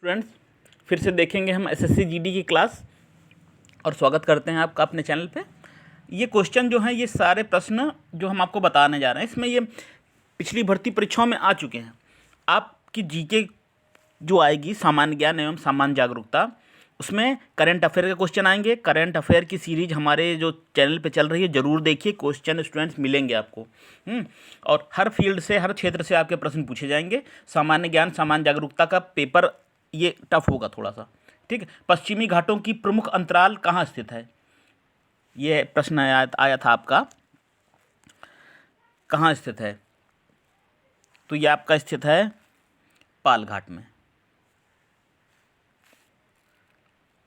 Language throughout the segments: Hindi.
स्टूडेंट्स, फिर से देखेंगे हम एसएससी जीडी की क्लास और स्वागत करते हैं आपका अपने चैनल पे। ये क्वेश्चन जो हैं, ये सारे प्रश्न जो हम आपको बताने जा रहे हैं, इसमें ये पिछली भर्ती परीक्षाओं में आ चुके हैं। आपकी जीके जो आएगी, सामान्य ज्ञान एवं सामान्य जागरूकता, उसमें करंट अफेयर के क्वेश्चन आएंगे। करंट अफेयर की सीरीज हमारे जो चैनल पे चल रही है, ज़रूर देखिए। क्वेश्चन स्टूडेंट्स मिलेंगे आपको और हर फील्ड से, हर क्षेत्र से आपके प्रश्न पूछे जाएंगे। सामान्य ज्ञान सामान्य जागरूकता का पेपर ये टफ होगा थोड़ा सा, ठीक है। पश्चिमी घाटों की प्रमुख अंतराल कहाँ स्थित है, ये प्रश्न आया था आपका, कहाँ स्थित है? तो ये आपका स्थित है पाल घाट में।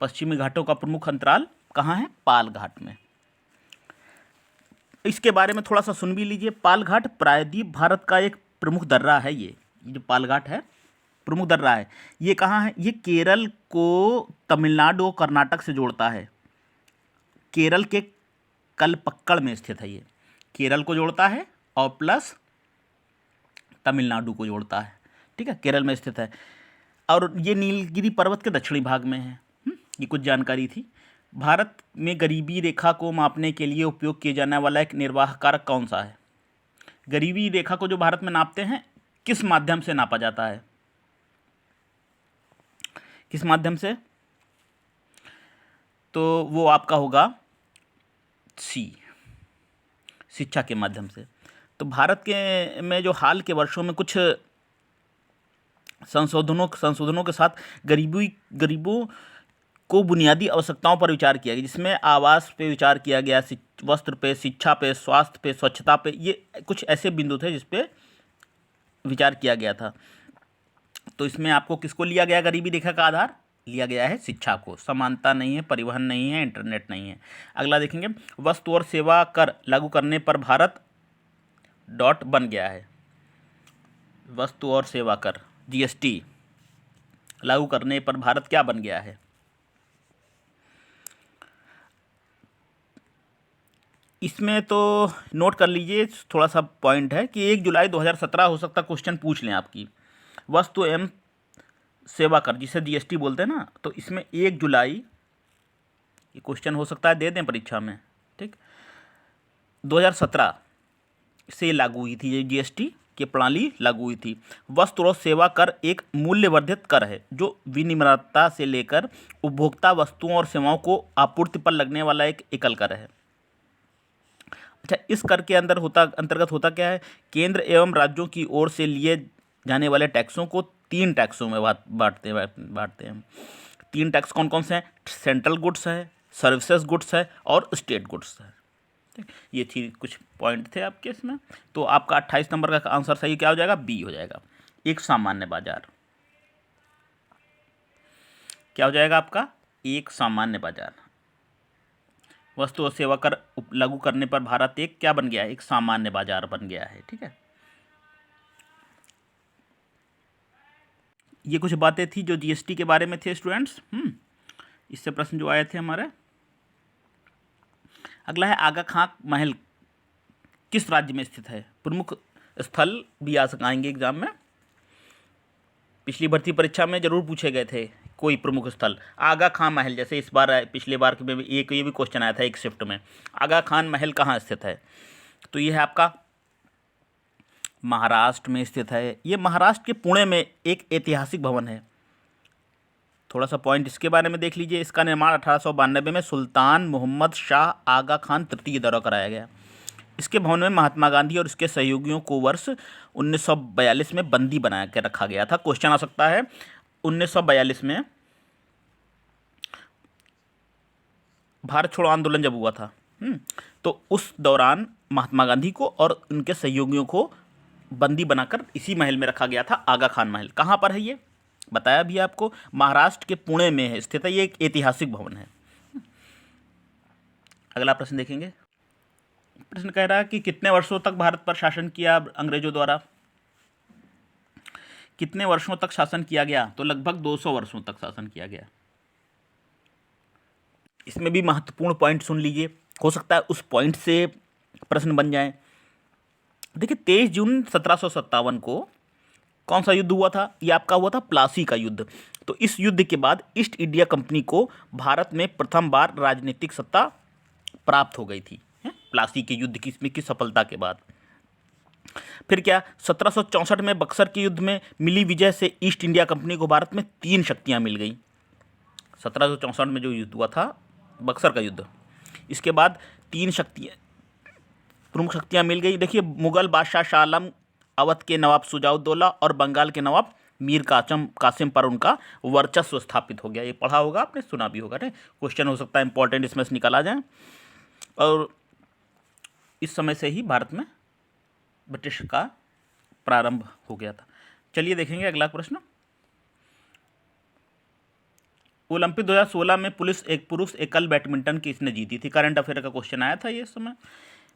पश्चिमी घाटों का प्रमुख अंतराल कहाँ है? पाल घाट में। इसके बारे में थोड़ा सा सुन भी लीजिए। पाल घाट प्रायद्वीप भारत का एक प्रमुख दर्रा है। ये जो पाल घाट है, प्रमुख दर्रा है। ये कहाँ है? ये केरल को तमिलनाडु और कर्नाटक से जोड़ता है। केरल के कलपक्कड़ में स्थित है। ये केरल को जोड़ता है और प्लस तमिलनाडु को जोड़ता है, ठीक है। केरल में स्थित है और ये नीलगिरी पर्वत के दक्षिणी भाग में है। ये कुछ जानकारी थी। भारत में गरीबी रेखा को मापने के लिए उपयोग किए जाने वाला एक निर्वाह कारक कौन सा है? गरीबी रेखा को जो भारत में नापते हैं, किस माध्यम से नापा जाता है? किस माध्यम से? तो वो आपका होगा सी, शिक्षा के माध्यम से। तो भारत के में जो हाल के वर्षों में कुछ संशोधनों के साथ गरीबों को बुनियादी आवश्यकताओं पर विचार किया गया, जिसमें आवास पे विचार किया गया, वस्त्र पे, शिक्षा पे, स्वास्थ्य पे, स्वच्छता पे। ये कुछ ऐसे बिंदु थे जिस पे विचार किया गया था। तो इसमें आपको किसको लिया गया? गरीबी रेखा का आधार लिया गया है शिक्षा को। समानता नहीं है, परिवहन नहीं है, इंटरनेट नहीं है। अगला देखेंगे, वस्तु और सेवा कर लागू करने पर भारत डॉट बन गया है। वस्तु और सेवा कर जीएसटी लागू करने पर भारत क्या बन गया है? इसमें तो नोट कर लीजिए, थोड़ा सा पॉइंट है कि 1 जुलाई 2017 हो सकता क्वेश्चन पूछ लें आपकी। वस्तु एवं सेवा कर, जिसे जीएसटी बोलते हैं ना, तो इसमें 1 जुलाई ये क्वेश्चन हो सकता है, दे दें परीक्षा में, ठीक। 2017 से लागू हुई थी ये जीएसटी की प्रणाली लागू हुई थी। वस्तु और सेवा कर एक मूल्यवर्धित कर है जो विनिर्माता से लेकर उपभोक्ता वस्तुओं और सेवाओं को आपूर्ति पर लगने वाला एक एकल कर है। अच्छा, इस कर के अंतर्गत होता क्या है? केंद्र एवं राज्यों की ओर से लिए जाने वाले टैक्सों को 3 टैक्सों में बांटते हैं। 3 टैक्स कौन कौन से हैं? सेंट्रल गुड्स है, सर्विसेज गुड्स है और स्टेट गुड्स है। ठीक, ये थी कुछ पॉइंट थे आपके इसमें। तो आपका 28 नंबर का आंसर सही क्या हो जाएगा? बी हो जाएगा। एक सामान्य बाजार। क्या हो जाएगा आपका? एक सामान्य बाजार। वस्तु और सेवा कर लागू करने पर भारत एक क्या बन गया है? एक सामान्य बाजार बन गया है, ठीक है। ये कुछ बातें थी जो जीएसटी के बारे में थे स्टूडेंट्स। इससे प्रश्न जो आए थे हमारे। अगला है, आगा खां महल किस राज्य में स्थित है? प्रमुख स्थल भी आ आएंगे एग्जाम में। पिछली भर्ती परीक्षा में जरूर पूछे गए थे कोई प्रमुख स्थल। आगा खान महल, जैसे इस बार पिछले बार में ये भी क्वेश्चन आया था एक शिफ्ट में, आगा खान महल कहाँ स्थित है? तो ये है आपका महाराष्ट्र में स्थित है। ये महाराष्ट्र के पुणे में एक ऐतिहासिक भवन है। थोड़ा सा पॉइंट इसके बारे में देख लीजिए। इसका निर्माण 1892 में सुल्तान मोहम्मद शाह आगा खान तृतीय द्वारा कराया गया। इसके भवन में महात्मा गांधी और इसके सहयोगियों को वर्ष 1942 में बंदी बना के रखा गया था। क्वेश्चन आ सकता है, 1942 में भारत छोड़ो आंदोलन जब हुआ था, तो उस दौरान महात्मा गांधी को और उनके सहयोगियों को बंदी बनाकर इसी महल में रखा गया था। आगा खान महल कहाँ पर है? ये बताया भी आपको, महाराष्ट्र के पुणे में है स्थित है। ये एक ऐतिहासिक भवन है। अगला प्रश्न देखेंगे। प्रश्न कह रहा है कि कितने वर्षों तक भारत पर शासन किया अंग्रेजों द्वारा? कितने वर्षों तक शासन किया गया? तो लगभग 200 वर्षों तक शासन किया गया। इसमें भी महत्वपूर्ण पॉइंट सुन लीजिए, हो सकता है उस पॉइंट से प्रश्न बन जाए। देखिए, 23 जून 1757 को कौन सा युद्ध हुआ था? ये आपका हुआ था प्लासी का युद्ध। तो इस युद्ध के बाद ईस्ट इंडिया कंपनी को भारत में प्रथम बार राजनीतिक सत्ता प्राप्त हो गई थी, प्लासी के युद्ध की सफलता के बाद। फिर क्या, 1764 में बक्सर के युद्ध में मिली विजय से ईस्ट इंडिया कंपनी को भारत में 3 शक्तियां मिल गई। 1764 में जो युद्ध हुआ था बक्सर का युद्ध, इसके बाद 3 शक्तियां, प्रमुख शक्तियां मिल गई। देखिए, मुगल बादशाह शाह आलम, अवध के नवाब शुजाउद्दौला और बंगाल के नवाब मीर कासिम पर उनका वर्चस्व स्थापित हो गया। ये पढ़ा होगा आपने, सुना भी होगा, ठीक। क्वेश्चन हो सकता है इंपॉर्टेंट इसमें से निकाला जाए। और इस समय से ही भारत में ब्रिटिश का प्रारंभ हो गया था। चलिए देखेंगे अगला प्रश्न। ओलंपिक 2016 में पुरुष एकल बैडमिंटन किसने जीती थी? करंट अफेयर का क्वेश्चन आया था ये समय।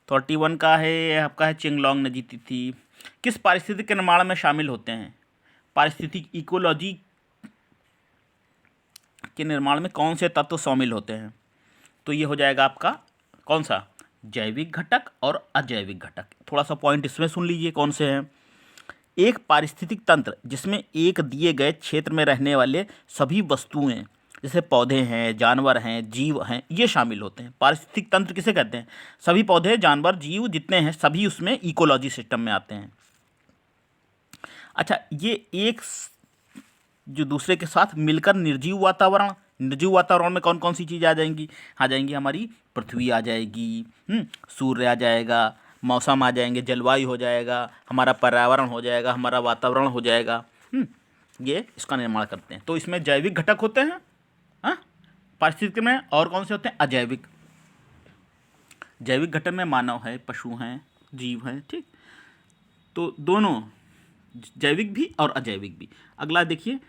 31 का है, आपका है चेंगलोंग ने जीती थी। किस पारिस्थितिक के निर्माण में शामिल होते हैं? पारिस्थितिक इकोलॉजी के निर्माण में कौन से तत्व शामिल होते हैं? तो ये हो जाएगा आपका कौन सा, जैविक घटक और अजैविक घटक। थोड़ा सा पॉइंट इसमें सुन लीजिए कौन से हैं। एक पारिस्थितिक तंत्र जिसमें एक दिए गए क्षेत्र में रहने वाले सभी वस्तुएं, जैसे पौधे हैं, जानवर हैं, जीव हैं, ये शामिल होते हैं। पारिस्थितिक तंत्र किसे कहते हैं? सभी पौधे, जानवर, जीव जितने हैं सभी उसमें इकोलॉजी सिस्टम में आते हैं। अच्छा, ये एक जो दूसरे के साथ मिलकर निर्जीव वातावरण में कौन कौन सी चीज़ आ जाएंगी? आ जाएंगी हमारी पृथ्वी आ जाएगी, सूर्य आ जाएगा, मौसम आ जाएंगे, जलवायु हो जाएगा, हमारा पर्यावरण हो जाएगा, हमारा वातावरण हो जाएगा। ये इसका निर्माण करते हैं। तो इसमें जैविक घटक होते हैं पारिस्थितिकी में, और कौन से होते हैं? अजैविक। जैविक घटक में मानव है, पशु हैं, जीव हैं, ठीक। तो दोनों जैविक भी और अजैविक भी। अगला देखिए,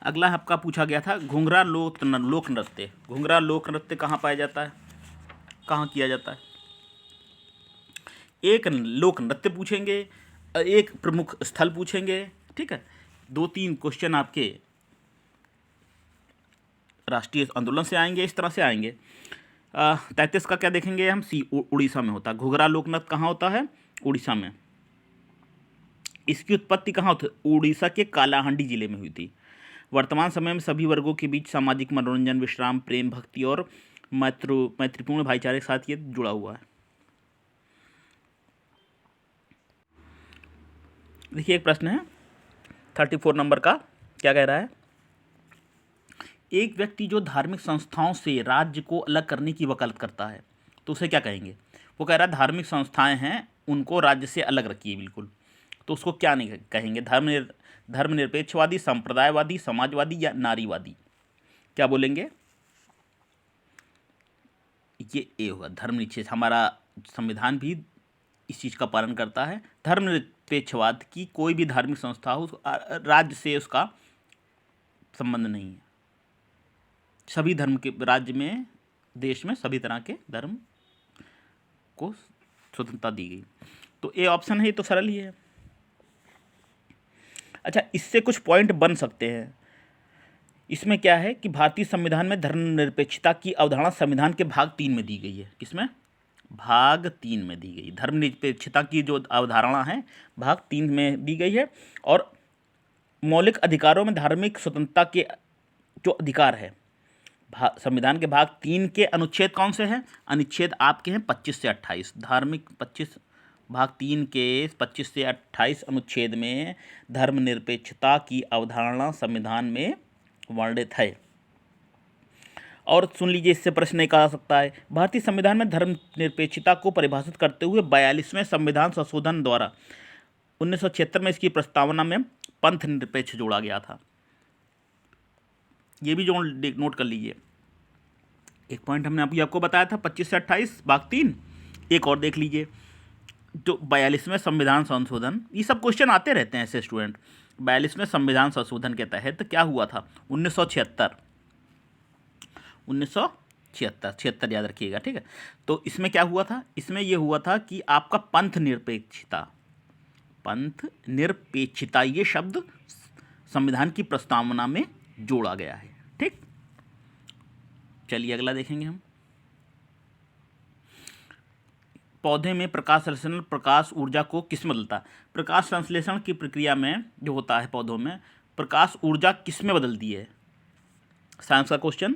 अगला आपका पूछा गया था घुंघरा लोक नृत्य। घुंघरा लोक नृत्य कहाँ पाया जाता है, कहाँ किया जाता है? एक लोक नृत्य पूछेंगे, एक प्रमुख स्थल पूछेंगे, ठीक है। 2-3 क्वेश्चन आपके राष्ट्रीय आंदोलन से आएंगे, इस तरह से आएंगे। 33 का क्या देखेंगे हम? उड़ीसा में होता है। घुघरा लोक नृत्य कहाँ होता है? उड़ीसा में। इसकी उत्पत्ति कहाँ होती? उड़ीसा के कालाहांडी जिले में हुई थी। वर्तमान समय में सभी वर्गों के बीच सामाजिक मनोरंजन, विश्राम, प्रेम, भक्ति और मैत्रीपूर्ण भाईचारे के साथ ये जुड़ा हुआ है। देखिए, एक प्रश्न है 34 नंबर का, क्या कह रहा है? एक व्यक्ति जो धार्मिक संस्थाओं से राज्य को अलग करने की वकालत करता है तो उसे क्या कहेंगे? वो कह रहा है धार्मिक संस्थाएं हैं उनको राज्य से अलग रखिए बिल्कुल, तो उसको क्या नहीं कहेंगे? धर्मनिरपेक्षवादी, संप्रदायवादी, समाजवादी या नारीवादी? क्या बोलेंगे? ये ए होगा, धर्मनिरपेक्ष। हमारा संविधान भी इस चीज़ का पालन करता है। धर्मनिरपेक्षवाद की कोई भी धार्मिक संस्था हो, राज्य से उसका संबंध नहीं है। सभी धर्म के राज्य में, देश में सभी तरह के धर्म को स्वतंत्रता दी गई। तो ए ऑप्शन है, ये तो सरल ही है। अच्छा, इससे कुछ पॉइंट बन सकते हैं। इसमें क्या है कि भारतीय संविधान में धर्मनिरपेक्षता की अवधारणा संविधान के भाग 3 में दी गई है। किसमें? भाग 3 में दी गई। धर्मनिरपेक्षता की जो अवधारणा है भाग 3 में दी गई है। और मौलिक अधिकारों में धार्मिक स्वतंत्रता के जो अधिकार है, संविधान के भाग 3 के अनुच्छेद कौन से हैं? अनुच्छेद आपके हैं 25 से 28। धार्मिक 25 भाग 3 के 25 से 28 अनुच्छेद में धर्मनिरपेक्षता की अवधारणा संविधान में वर्णित है। और सुन लीजिए, इससे प्रश्न एक आ सकता है, भारतीय संविधान में धर्मनिरपेक्षता को परिभाषित करते हुए 42वें संविधान संशोधन द्वारा 1976 में इसकी प्रस्तावना में पंथ निरपेक्ष जोड़ा गया था। ये भी जो नोट कर लीजिए। एक पॉइंट हमने अभी आपको बताया था 25 से 28 भाग 3। एक और देख लीजिए, जो 42वें संविधान संशोधन, ये सब क्वेश्चन आते रहते हैं ऐसे स्टूडेंट। 42वें संविधान संशोधन के तहत क्या हुआ था? 1976 याद रखिएगा, ठीक है। तो इसमें क्या हुआ था? इसमें यह हुआ था कि आपका पंथ निरपेक्षता ये शब्द संविधान की प्रस्तावना में जोड़ा गया है, ठीक। चलिए अगला देखेंगे हम। पौधे में प्रकाश संश्लेषण प्रकाश ऊर्जा को किस में बदलता है? प्रकाश संश्लेषण की प्रक्रिया में जो होता है पौधों में, प्रकाश ऊर्जा किस में बदलती है? साइंस का क्वेश्चन।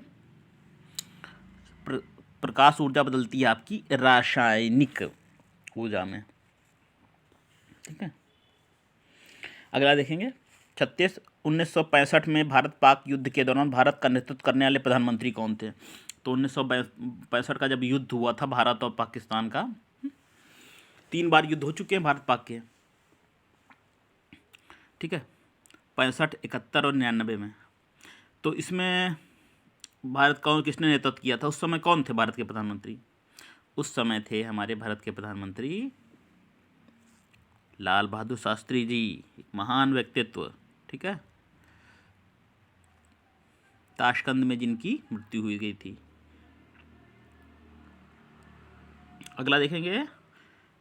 प्रकाश ऊर्जा बदलती है आपकी रासायनिक ऊर्जा में। ठीक है, अगला देखेंगे 36 1965 में भारत पाक युद्ध के दौरान भारत का नेतृत्व करने वाले प्रधानमंत्री कौन थे? तो 1965 का जब युद्ध हुआ था भारत और पाकिस्तान का, 3 बार युद्ध हो चुके हैं भारत पाक के। ठीक है, 65, 71 और 99 में। तो इसमें भारत का किसने नेतृत्व किया था? उस समय कौन थे भारत के प्रधानमंत्री? उस समय थे हमारे भारत के प्रधानमंत्री लाल बहादुर शास्त्री जी, एक महान व्यक्तित्व। ठीक है, ताशकंद में जिनकी मृत्यु हुई गई थी। अगला देखेंगे,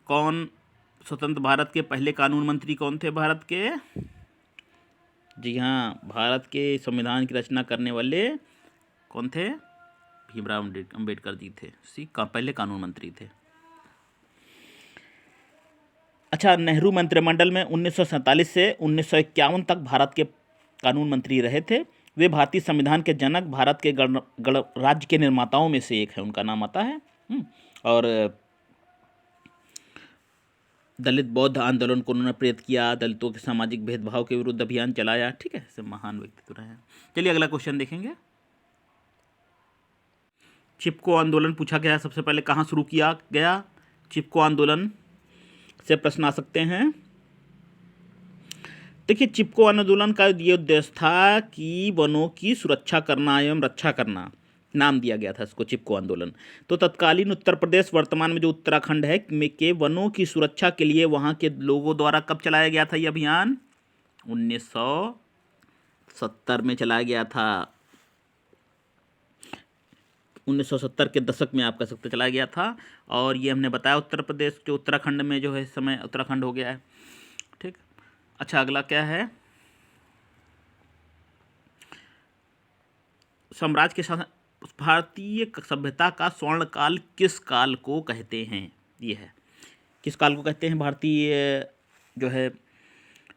कौन स्वतंत्र भारत के पहले कानून मंत्री कौन थे भारत के? जी हाँ, भारत के संविधान की रचना करने वाले कौन थे? भीमराव अम्बेडकर जी थे, का पहले कानून मंत्री थे। अच्छा, नेहरू मंत्रिमंडल में 1947 से 1951 तक भारत के कानून मंत्री रहे थे। वे भारतीय संविधान के जनक, भारत के राज्य के निर्माताओं में से एक है, उनका नाम आता है। और दलित बौद्ध आंदोलन को उन्होंने प्रेरित किया, दलितों के सामाजिक भेदभाव के विरुद्ध अभियान चलाया। ठीक है, ऐसे महान व्यक्तित्व रहे हैं। चलिए अगला क्वेश्चन देखेंगे। चिपको आंदोलन पूछा गया, सबसे पहले कहाँ शुरू किया गया? चिपको आंदोलन से प्रश्न आ सकते हैं। देखिए, चिपको आंदोलन का ये उद्देश्य था कि वनों की सुरक्षा करना एवं रक्षा करना, नाम दिया गया था इसको चिपको आंदोलन। तो तत्कालीन उत्तर प्रदेश, वर्तमान में जो उत्तराखंड है, के वनों की सुरक्षा के लिए वहाँ के लोगों द्वारा कब चलाया गया था ये अभियान? 1970 में चलाया गया था। 1970 के दशक में आप कह सकते चलाया गया था। और ये हमने बताया उत्तर प्रदेश जो उत्तराखंड में जो है इस समय उत्तराखंड हो गया है। ठीक, अच्छा अगला क्या है? साम्राज्य के शासन, भारतीय सभ्यता का स्वर्ण काल किस काल को कहते हैं? ये है, किस काल को कहते हैं भारतीय जो है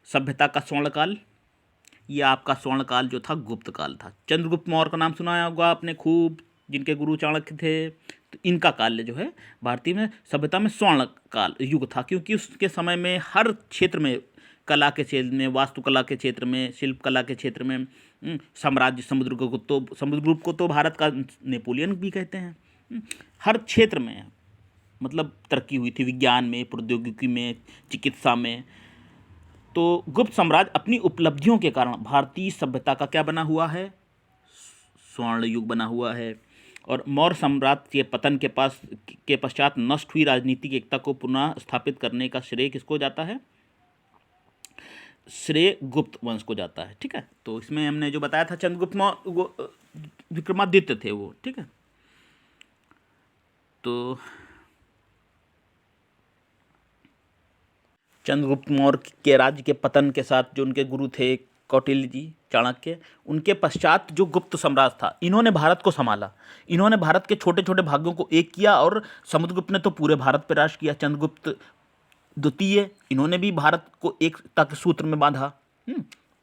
सभ्यता का स्वर्ण काल? ये आपका स्वर्ण काल जो था गुप्त काल था। चंद्रगुप्त मौर्य का नाम सुना होगा आपने खूब, जिनके गुरु चाणक्य थे। तो इनका काल जो है भारतीय में सभ्यता में स्वर्ण काल युग था, क्योंकि उसके समय में हर क्षेत्र में, कला के क्षेत्र में, वास्तुकला के क्षेत्र में, शिल्प कला के क्षेत्र में साम्राज्य, समुद्रगुप्त को तो भारत का नेपोलियन भी कहते हैं। हर क्षेत्र में मतलब तरक्की हुई थी, विज्ञान में, प्रौद्योगिकी में, चिकित्सा में। तो गुप्त साम्राज्य अपनी उपलब्धियों के कारण भारतीय सभ्यता का क्या बना हुआ है? स्वर्ण युग बना हुआ है। और मौर्य साम्राज्य के पतन के पश्चात नष्ट हुई राजनीतिक एकता को पुनः स्थापित करने का श्रेय किसको जाता है? श्रेय गुप्त वंश को जाता है। ठीक है, तो इसमें हमने जो बताया था चंद्रगुप्त मौर्य विक्रमादित्य थे वो। ठीक है, तो चंद्रगुप्त मौर्य के राज्य के पतन के साथ जो उनके गुरु थे कौटिल्य जी, चाणक्य, उनके पश्चात जो गुप्त साम्राज्य था, इन्होंने भारत को संभाला। इन्होंने भारत के छोटे छोटे भागों को एक किया, और समुद्रगुप्त ने तो पूरे भारत पर राज किया। चंद्रगुप्त द्वितीय, इन्होंने भी भारत को एकता के सूत्र में बांधा।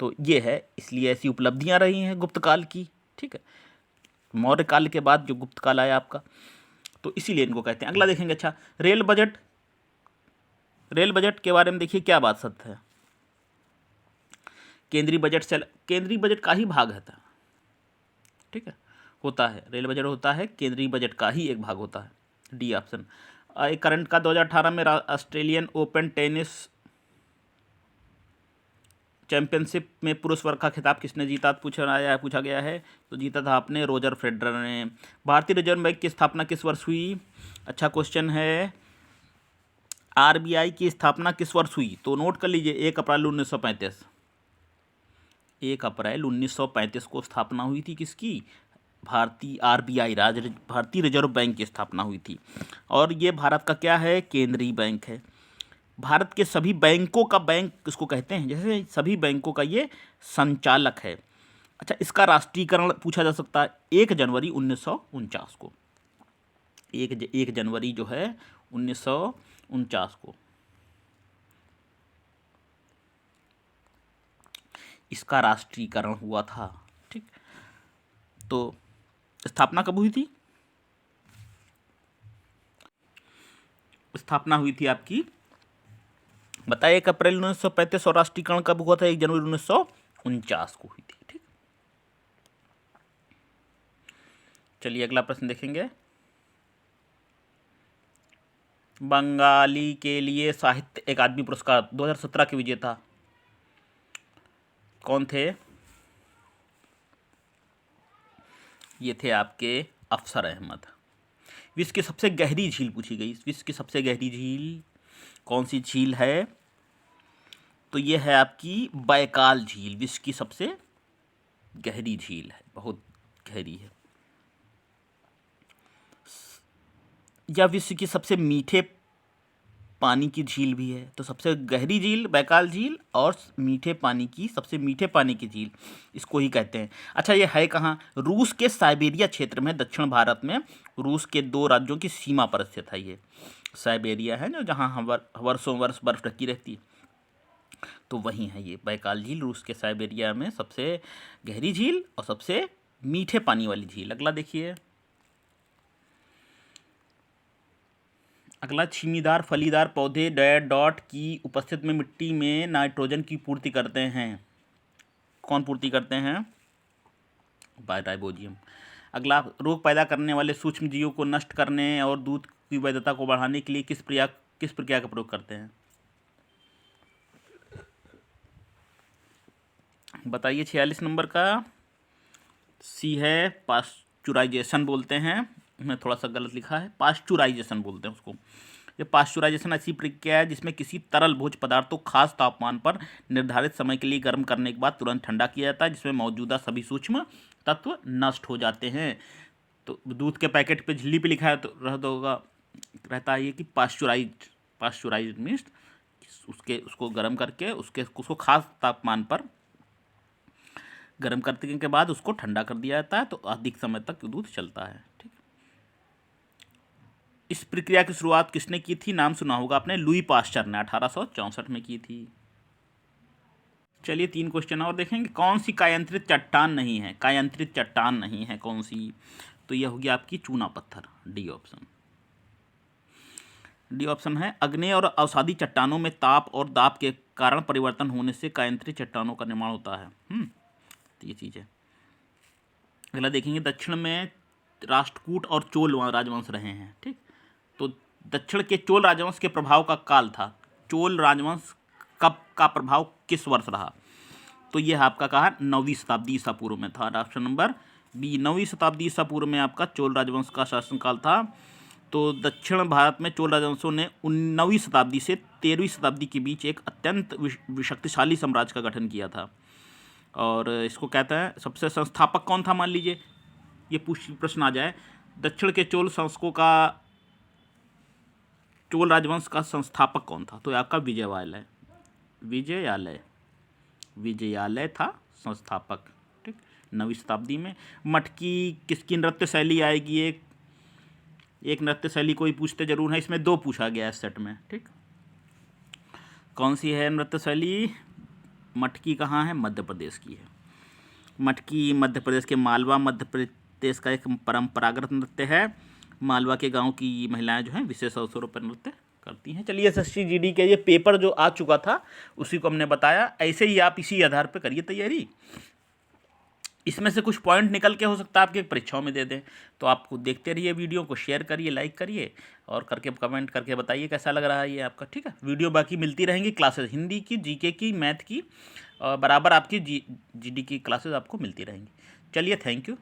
तो ये है, इसलिए ऐसी उपलब्धियां रही हैं गुप्त काल की। ठीक है, मौर्य काल के बाद जो गुप्त काल आया आपका, तो इसीलिए इनको कहते हैं। अगला देखेंगे। अच्छा, रेल बजट के बारे में देखिए क्या बात सत्य है। केंद्रीय बजट का ही भाग है था। ठीक है, होता है, रेल बजट होता है केंद्रीय बजट का ही एक भाग होता है। D option. करंट का 2018 में ऑस्ट्रेलियन ओपन टेनिस चैंपियनशिप में पुरुष वर्ग का खिताब किसने जीता? पूछा गया है। तो जीता था आपने रोजर फेडरर ने। भारतीय रिजर्व बैंक की स्थापना किस वर्ष हुई? अच्छा क्वेश्चन है। आरबीआई की स्थापना किस वर्ष हुई? तो नोट कर लीजिए, 1 अप्रैल 1935। 1 अप्रैल 1935 को स्थापना हुई थी किसकी? भारतीय आरबीआई, भारतीय रिजर्व बैंक की स्थापना हुई थी। और ये भारत का क्या है? केंद्रीय बैंक है। भारत के सभी बैंकों का बैंक किसको कहते हैं? जैसे सभी बैंकों का ये संचालक है। अच्छा, इसका राष्ट्रीयकरण पूछा जा सकता है 1 जनवरी 1949 को। 1 जनवरी जो है 1949 को इसका राष्ट्रीयकरण हुआ था। ठीक, तो स्थापना कब हुई थी? स्थापना हुई थी आपकी, बताइए, 1 अप्रैल 1935 और राष्ट्रीयकरण कब हुआ था? 1 जनवरी 1949 को हुई थी। ठीक, चलिए अगला प्रश्न देखेंगे। बंगाली के लिए साहित्य अकादमी पुरस्कार 2017 के विजेता कौन थे? ये थे आपके अफसर अहमद। विश्व की सबसे गहरी झील पूछी गई। विश्व की सबसे गहरी झील कौन सी झील है? तो ये है आपकी बैकाल झील। विश्व की सबसे गहरी झील है, बहुत गहरी है। या विश्व की सबसे मीठे पानी की झील भी है। तो सबसे गहरी झील बैकाल झील और मीठे पानी की, सबसे मीठे पानी की झील, इसको ही कहते हैं। अच्छा, ये है कहाँ? रूस के साइबेरिया क्षेत्र में, दक्षिण भारत में रूस के 2 राज्यों की सीमा पर स्थित है। ये साइबेरिया है जो जहाँ वर्षों वर्ष बर्फ ढकी रहती है, तो वहीं है ये बैकाल झील। रूस के साइबेरिया में सबसे गहरी झील और सबसे मीठे पानी वाली झील। अगला देखिए, अगला, छीमीदार फलीदार पौधे डॉट की उपस्थिति में मिट्टी में नाइट्रोजन की पूर्ति करते हैं। कौन पूर्ति करते हैं? राइबोजियम। अगला, रोग पैदा करने वाले सूक्ष्म जीवों को नष्ट करने और दूध की वैधता को बढ़ाने के लिए किस प्रक्रिया का प्रयोग करते हैं? बताइए। 46 नंबर का सी है पास्चुराइजेशन बोलते हैं। मैं थोड़ा सा गलत लिखा है, पास्चुराइजेशन बोलते हैं उसको। ये पास्चुराइजेशन ऐसी प्रक्रिया है जिसमें किसी तरल भोज्य पदार्थ को खास तापमान पर निर्धारित समय के लिए गर्म करने के बाद तुरंत ठंडा किया जाता है, जिसमें मौजूदा सभी सूक्ष्म तत्व नष्ट हो जाते हैं। तो दूध के पैकेट पे झिल्ली पे लिखा है तो रहता है ये कि पास्चुराइज मीन्स उसको गर्म करके उसको खास तापमान पर गर्म करने के बाद उसको ठंडा कर दिया जाता है, तो अधिक समय तक दूध चलता है। ठीक, इस प्रक्रिया की शुरुआत किसने की थी? नाम सुना होगा आपने, लुई पास्चर ने 1864 में की थी। चलिए 3 क्वेश्चन और देखेंगे। कौन सी कायांतरित चट्टान नहीं है? कायांतरित चट्टान नहीं है कौन सी? तो यह होगी आपकी चूना पत्थर, डी ऑप्शन। डी ऑप्शन है। अग्नेय और अवसादी चट्टानों में ताप और दाब के कारण परिवर्तन होने से कायांतरित चट्टानों का निर्माण होता है। तो ये चीज़ है। अगला देखेंगे, दक्षिण में राष्ट्रकूट और चोल राजवंश रहे हैं। ठीक, तो दक्षिण के चोल राजवंश के प्रभाव का काल था। चोल राजवंश कब का प्रभाव किस वर्ष रहा? तो यह आपका कहा 9वीं शताब्दी ईसा पूर्व में था। ऑप्शन नंबर बी, 9वीं शताब्दी ईसा पूर्व में आपका चोल राजवंश का शासनकाल था। तो दक्षिण भारत में चोल राजवंशों ने 9वीं शताब्दी से 13वीं शताब्दी के बीच एक अत्यंत शक्तिशाली साम्राज्य का गठन किया था। और इसको कहते हैं, सबसे संस्थापक कौन था? मान लीजिए ये प्रश्न आ जाए, दक्षिण के चोल शासकों का, चोल राजवंश का संस्थापक कौन था? तो आपका विजयालय था संस्थापक। ठीक, 9वीं शताब्दी में। मटकी किसकी नृत्य शैली आएगी? एक नृत्य शैली कोई पूछते जरूर है, इसमें 2 पूछा गया है सेट में। ठीक, कौन सी है नृत्य शैली? मटकी कहाँ है? मध्य प्रदेश की है। मटकी मध्य प्रदेश के मालवा मध्य प्रदेश का एक परंपरागत नृत्य है। मालवा के गांव की महिलाएं जो हैं विशेष अवसरों पर नृत्य करती हैं। चलिए, SSC GD के ये पेपर जो आ चुका था उसी को हमने बताया। ऐसे ही आप इसी आधार पर करिए तैयारी। इसमें से कुछ पॉइंट निकल के हो सकता है आपके परीक्षाओं में दे दें, तो आपको देखते रहिए, वीडियो को शेयर करिए, लाइक करिए और करके कमेंट करके बताइए कैसा लग रहा है ये आपका। ठीक है, वीडियो बाकी मिलती रहेंगी, क्लासेस हिंदी की, GK की, मैथ की, और बराबर आपकी GD की क्लासेस आपको मिलती रहेंगी। चलिए, थैंक यू।